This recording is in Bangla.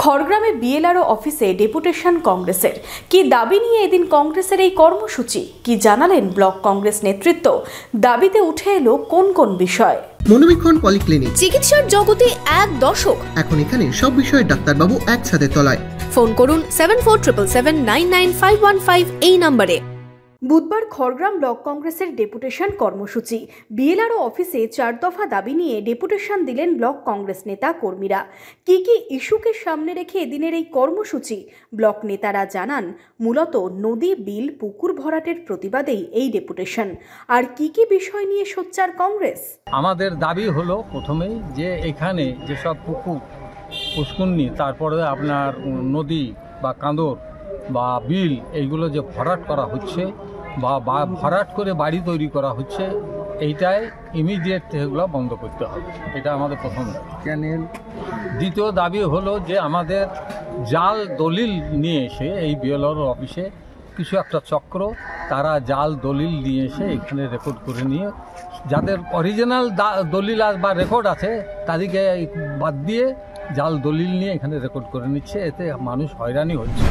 খড়গ্রামে বিএলআরও অফিসে ডেপুটেশন কংগ্রেসের কি দাবি নিয়ে এদিন কংগ্রেসের এই কর্মসূচি কি জানালেন ব্লক কংগ্রেস নেতৃত্ব, দাবিতে উঠে এলো কোন কোন বিষয়। মনোবীক্ষণ পলিক্লিনিক, চিকিৎসার জগতে এক দশক। এখন এখানে সব বিষয়ে ডাক্তারবাবু একসাথে তলায়। ফোন করুন 7477799515 এই নম্বরে। বুধবার খড়গ্রাম ব্লক কংগ্রেসের ডেপুটেশন কর্মসূচি। বিএলআরও অফিসে 4 দফা দাবি নিয়ে ডেপুটেশন দিলেন ব্লক কংগ্রেস নেতা কর্মীরা। কি ইস্যুকে সামনে রেখে এদিনের এই কর্মসূচি ব্লক নেতারা জানান, মূলত নদী, বিল, পুকুর ভরাটের প্রতিবাদেই এই ডেপুটেশন। আর কি বিষয় নিয়ে সোচ্চার কংগ্রেস? আমাদের দাবি হলো প্রথমেই যে এখানে যেসব পুষ্কুন্নি, তারপরে আপনার নদী বা কাঁদর বা বিল, এইগুলো যে ভরাট করা হচ্ছে বা ভরাট করে বাড়ি তৈরি করা হচ্ছে, এইটাই ইমিডিয়েট এগুলো বন্ধ করতে হবে। এটা আমাদের প্রথম দাবি। দ্বিতীয় দাবি হলো যে আমাদের জাল দলিল নিয়ে এসে এই বিএলআরও অফিসে কিছু একটা চক্র, তারা জাল দলিল নিয়ে এসে এখানে রেকর্ড করে নিয়ে, যাদের অরিজিনাল দলিল বা রেকর্ড আছে তাদেরকে বাদ দিয়ে জাল দলিল নিয়ে এখানে রেকর্ড করে নিচ্ছে। এতে মানুষ হয়রানি হচ্ছে।